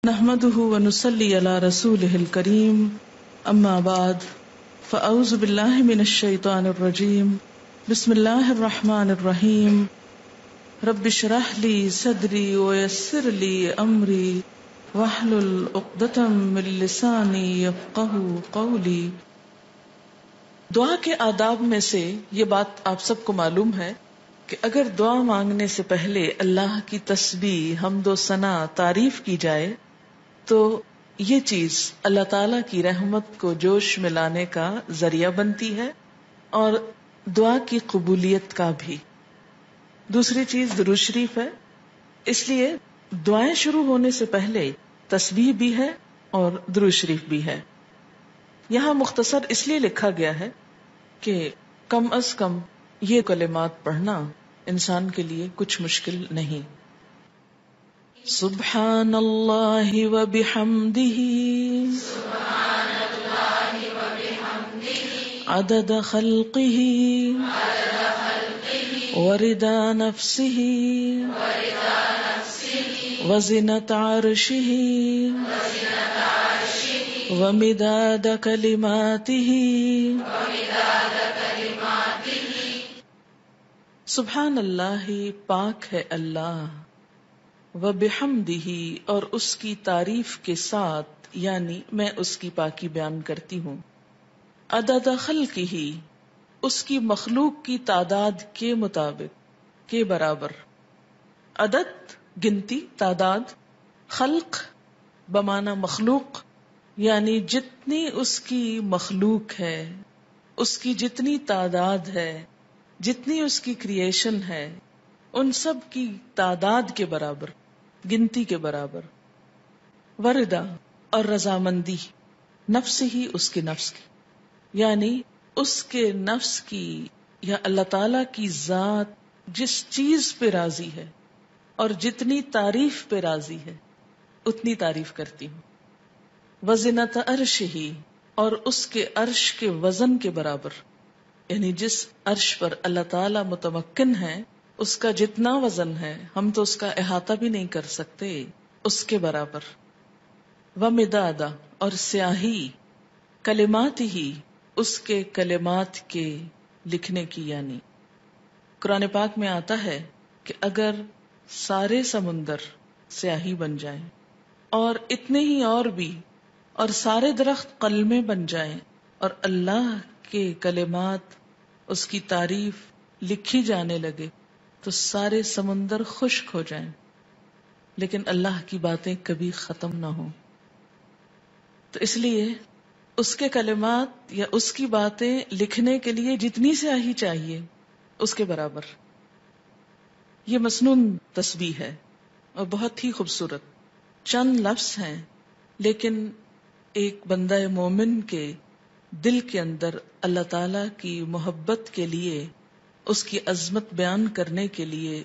نحمده ونصلي على رسوله الكريم اما بعد فاعوذ بالله من الشيطان الرجيم بسم الله الرحمن الرحيم رب اشرح لي صدري ويسر لي امري واحلل عقدة من لساني يفقهوا قولي۔ دعا کے آداب میں سے یہ بات آپ سب کو معلوم ہے کہ اگر دعا مانگنے سے پہلے اللہ کی تسبیح، حمد و ثنا، تعریف کی جائے تو یہ چیز اللہ تعالی کی رحمت کو جوش میں لانے کا ذریعہ بنتی ہے اور دعا کی قبولیت کا بھی۔ دوسری چیز درود شریف ہے، اس لیے دعائیں شروع ہونے سے پہلے تسبیح بھی ہے اور درود شریف بھی ہے۔ یہاں مختصر اس لیے لکھا گیا ہے کہ کم از کم یہ کلمات پڑھنا انسان کے لیے کچھ مشکل نہیں۔ سبحان اللہ و بحمدہ عدد خلقہ ورضا نفسہ وزنۃ عرشہ ومداد کلماتہ۔ سبحان اللہ، پاک ہے اللہ، وبحمدہ، اور اس کی تعریف کے ساتھ، یعنی میں اس کی پاکی بیان کرتی ہوں، عدد خلقہ، اس کی مخلوق کی تعداد کے مطابق، کے برابر۔ عدد گنتی، تعداد، خلق بمعنی مخلوق، یعنی جتنی اس کی مخلوق ہے، اس کی جتنی تعداد ہے، جتنی اس کی کریشن ہے، ان سب کی تعداد کے برابر، گنتی کے برابر۔ وردا، اور رضامندی، نفس ہی، اس کے نفس کی، یعنی اس کے نفس کی یا اللہ تعالی کی ذات جس چیز پہ راضی ہے اور جتنی تعریف پہ راضی ہے اتنی تعریف کرتی ہوں۔ وزنۃ عرشہ، اور اس کے عرش کے وزن کے برابر، یعنی جس عرش پر اللہ تعالی متمکن ہے اس کا جتنا وزن ہے ہم تو اس کا احاطہ بھی نہیں کر سکتے، اس کے برابر۔ ومداد، اور سیاہی، کلمات ہی، اس کے کلمات کے لکھنے کی، یعنی قرآن پاک میں آتا ہے کہ اگر سارے سمندر سیاہی بن جائیں اور اتنے ہی اور بھی، اور سارے درخت قلمیں بن جائیں اور اللہ کے کلمات، اس کی تعریف لکھی جانے لگے تو سارے سمندر خشک ہو جائیں، لیکن اللہ کی باتیں کبھی ختم نہ ہوں۔ تو اس لیے اس کے کلمات یا اس کی باتیں لکھنے کے لیے جتنی سیاہی چاہیے اس کے برابر۔ یہ مسنون تسبیح ہے اور بہت ہی خوبصورت، چند لفظ ہیں لیکن ایک بندہ مومن کے دل کے اندر اللہ تعالی کی محبت کے لیے، اس کی عظمت بیان کرنے کے لیے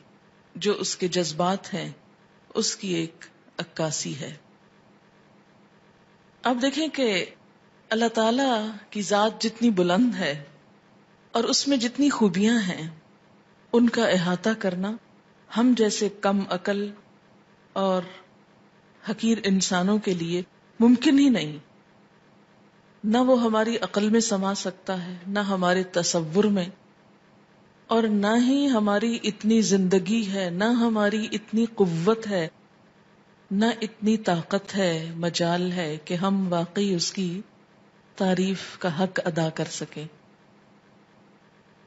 جو اس کے جذبات ہیں اس کی ایک عکاسی ہے۔ اب دیکھیں کہ اللہ تعالی کی ذات جتنی بلند ہے اور اس میں جتنی خوبیاں ہیں ان کا احاطہ کرنا ہم جیسے کم عقل اور حقیر انسانوں کے لیے ممکن ہی نہیں۔ نہ وہ ہماری عقل میں سما سکتا ہے، نہ ہمارے تصور میں، اور نہ ہی ہماری اتنی زندگی ہے، نہ ہماری اتنی قوت ہے، نہ اتنی طاقت ہے، مجال ہے کہ ہم واقعی اس کی تعریف کا حق ادا کر سکیں۔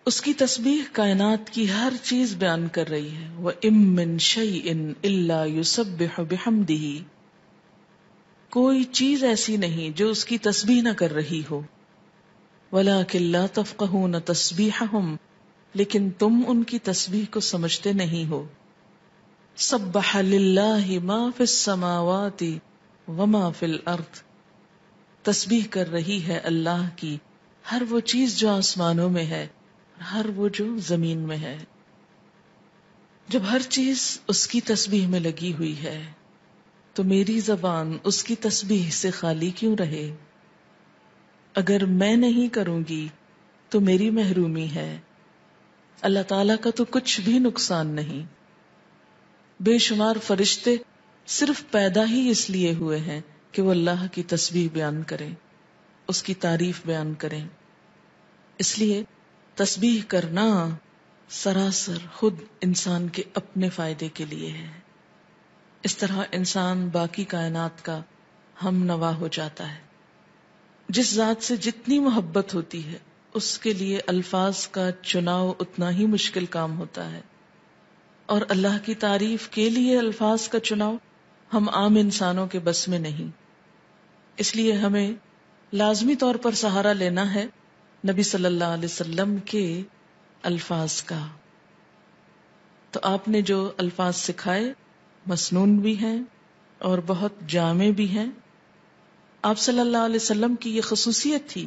اس کی تسبیح کائنات کی ہر چیز بیان کر رہی ہے۔ وَإِن مِّن شَيْءٍ إِلَّا يُسَبِّحُ بِحَمْدِهِ، کوئی چیز ایسی نہیں جو اس کی تسبیح نہ کر رہی ہو۔ وَلَٰكِن لَّا تَفْقَهُونَ تَسْبِيحَهُمْ، لیکن تم ان کی تسبیح کو سمجھتے نہیں ہو۔ سَبَّحَ لِلَّهِ مَا فِي السَّمَاوَاتِ وَمَا فِي الْأَرْضِ، تسبیح کر رہی ہے اللہ کی ہر وہ چیز جو آسمانوں میں ہے، ہر وہ جو زمین میں ہے۔ جب ہر چیز اس کی تسبیح میں لگی ہوئی ہے تو میری زبان اس کی تسبیح سے خالی کیوں رہے؟ اگر میں نہیں کروں گی تو میری محرومی ہے۔ اللہ تعالیٰ کا تو کچھ بھی نقصان نہیں۔ بے شمار فرشتے صرف پیدا ہی اس لیے ہوئے ہیں کہ وہ اللہ کی تسبیح بیان کریں، اس کی تعریف بیان کریں. اس لیے تسبیح کرنا سراسر خود انسان کے اپنے فائدے کے لیے ہے. اس طرح انسان باقی کائنات کا ہم نوا ہو جاتا ہے. جس ذات سے جتنی محبت ہوتی ہے اس کے لیے الفاظ کا چناؤ اتنا ہی مشکل کام ہوتا ہے، اور اللہ کی تعریف کے لیے الفاظ کا چناؤ ہم عام انسانوں کے بس میں نہیں. اس لیے ہمیں لازمی طور پر سہارا لینا ہے نبی صلی اللہ علیہ وسلم کے الفاظ کا. تو آپ نے جو الفاظ سکھائے مسنون بھی ہیں اور بہت جامع بھی ہیں. آپ صلی اللہ علیہ وسلم کی یہ خصوصیت تھی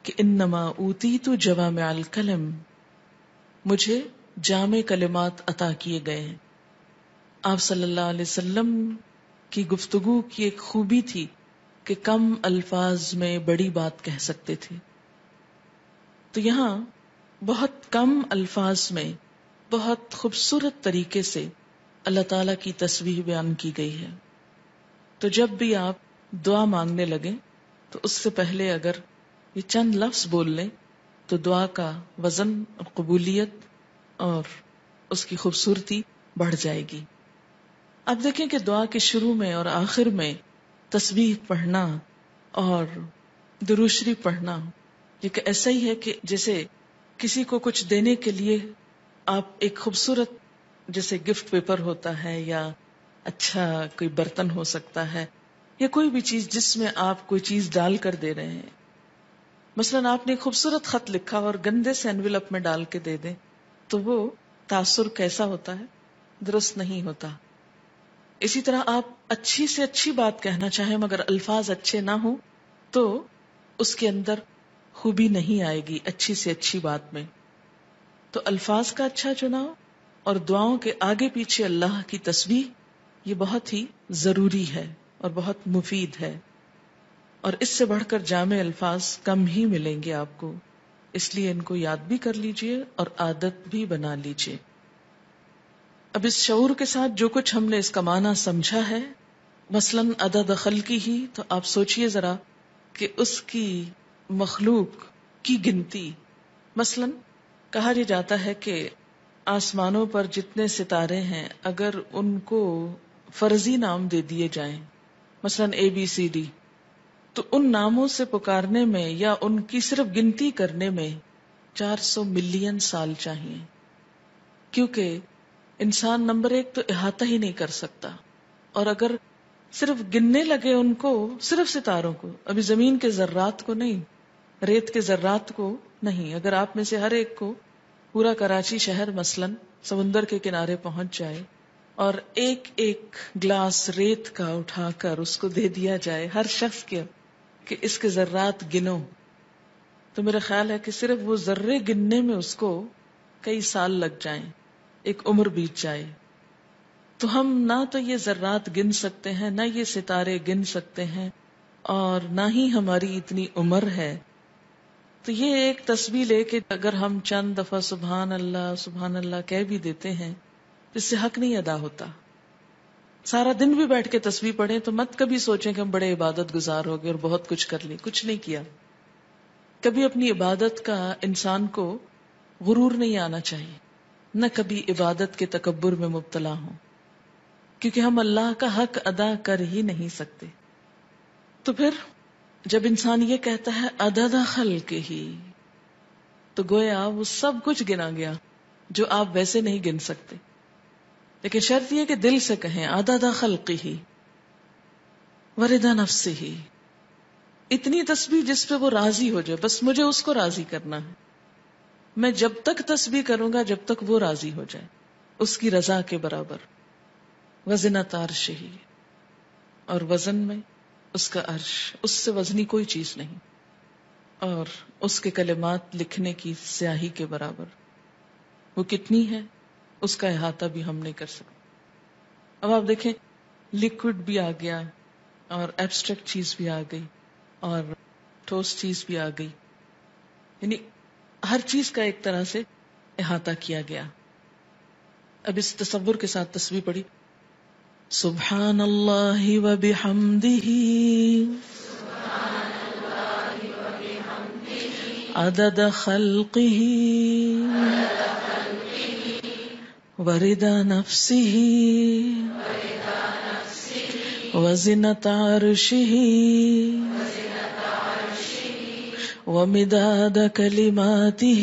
کہ انما اوتیت جوامع الکلم، مجھے جامع کلمات عطا کیے گئے ہیں. آپ صلی اللہ علیہ وسلم کی گفتگو کی ایک خوبی تھی کہ کم الفاظ میں بڑی بات کہہ سکتے تھے. تو یہاں بہت کم الفاظ میں بہت خوبصورت طریقے سے اللہ تعالی کی تسبیح بیان کی گئی ہے. تو جب بھی آپ دعا مانگنے لگیں تو اس سے پہلے اگر یہ چند لفظ بول لیں تو دعا کا وزن اور قبولیت اور اس کی خوبصورتی بڑھ جائے گی. اب دیکھیں کہ دعا کے شروع میں اور آخر میں تسبیح پڑھنا اور درود شریف پڑھنا یہ کہ ایسا ہی ہے کہ جیسے کسی کو کچھ دینے کے لیے آپ ایک خوبصورت جیسے گفٹ پیپر ہوتا ہے یا اچھا کوئی برتن ہو سکتا ہے یا کوئی بھی چیز جس میں آپ کوئی چیز ڈال کر دے رہے ہیں. مثلا آپ نے ایک خوبصورت خط لکھا اور گندے سے انویلپ میں ڈال کے دے دیں تو وہ تاثر کیسا ہوتا ہے؟ درست نہیں ہوتا. اسی طرح آپ اچھی سے اچھی بات کہنا چاہیں مگر الفاظ اچھے نہ ہوں تو اس کے اندر خوبی نہیں آئے گی اچھی سے اچھی بات میں. تو الفاظ کا اچھا چناؤ اور دعاؤں کے آگے پیچھے اللہ کی تسبیح یہ بہت ہی ضروری ہے اور بہت مفید ہے، اور اس سے بڑھ کر جامع الفاظ کم ہی ملیں گے آپ کو. اس لیے ان کو یاد بھی کر لیجئے اور عادت بھی بنا لیجئے. اب اس شعور کے ساتھ جو کچھ ہم نے اس کا معنی سمجھا ہے، مثلاً عدد خلقی ہی، تو آپ سوچئے ذرا کہ اس کی مخلوق کی گنتی. مثلاً کہا یہ جاتا ہے کہ آسمانوں پر جتنے ستارے ہیں اگر ان کو فرضی نام دے دیے جائیں، مثلاً ABCD، تو ان ناموں سے پکارنے میں یا ان کی صرف گنتی کرنے میں 400 ملین سال چاہیے، کیونکہ انسان نمبر ایک تو احاطہ ہی نہیں کر سکتا. اور اگر صرف گننے لگے ان کو، صرف ستاروں کو، ابھی زمین کے ذرات کو نہیں، ریت کے ذرات کو نہیں، اگر آپ میں سے ہر ایک کو پورا کراچی شہر مثلاً سمندر کے کنارے پہنچ جائے اور ایک ایک گلاس ریت کا اٹھا کر اس کو دے دیا جائے ہر شخص کے کہ اس کے ذرات گنو، تو میرا خیال ہے کہ صرف وہ ذرے گننے میں اس کو کئی سال لگ جائیں، ایک عمر بیت جائے. تو ہم نہ تو یہ ذرات گن سکتے ہیں، نہ یہ ستارے گن سکتے ہیں، اور نہ ہی ہماری اتنی عمر ہے. تو یہ ایک تسبیح لے کے اگر ہم چند دفعہ سبحان اللہ کہہ بھی دیتے ہیں تو اس سے حق نہیں ادا ہوتا. سارا دن بھی بیٹھ کے تسبیح پڑھیں تو مت کبھی سوچیں کہ ہم بڑے عبادت گزار ہو گئے اور بہت کچھ کر لی. کچھ نہیں کیا. کبھی اپنی عبادت کا انسان کو غرور نہیں آنا چاہیے، نہ کبھی عبادت کے تکبر میں مبتلا ہوں، کیونکہ ہم اللہ کا حق ادا کر ہی نہیں سکتے. تو پھر جب انسان یہ کہتا ہے عدد خلق ہی، تو گویا وہ سب کچھ گنا گیا جو آپ ویسے نہیں گن سکتے. لیکن شرط یہ کہ دل سے کہیں عدد خلق ہی ورضا نفس ہی، اتنی تسبیح جس پہ وہ راضی ہو جائے، بس مجھے اس کو راضی کرنا ہے. میں جب تک تسبیح کروں گا جب تک وہ راضی ہو جائے، اس کی رضا کے برابر. وزنۃ عرش ہی، اور وزن میں اس کا عرش، اس سے وزنی کوئی چیز نہیں، اور اس کے کلمات لکھنے کی سیاہی کے برابر. وہ کتنی ہے اس کا احاطہ بھی ہم نہیں کر سکتے. اب آپ دیکھیں لیکوڈ بھی آ گیا اور ایبسٹریکٹ چیز بھی آ گئی اور ٹھوس چیز بھی آ گئی، یعنی ہر چیز کا ایک طرح سے احاطہ کیا گیا. اب اس تصور کے ساتھ تسبیح پڑھی سبحان اللہ وبحمدہ عدد خلقہ ورضا نفسہ وزنة عرشہ ومداد کلماتہ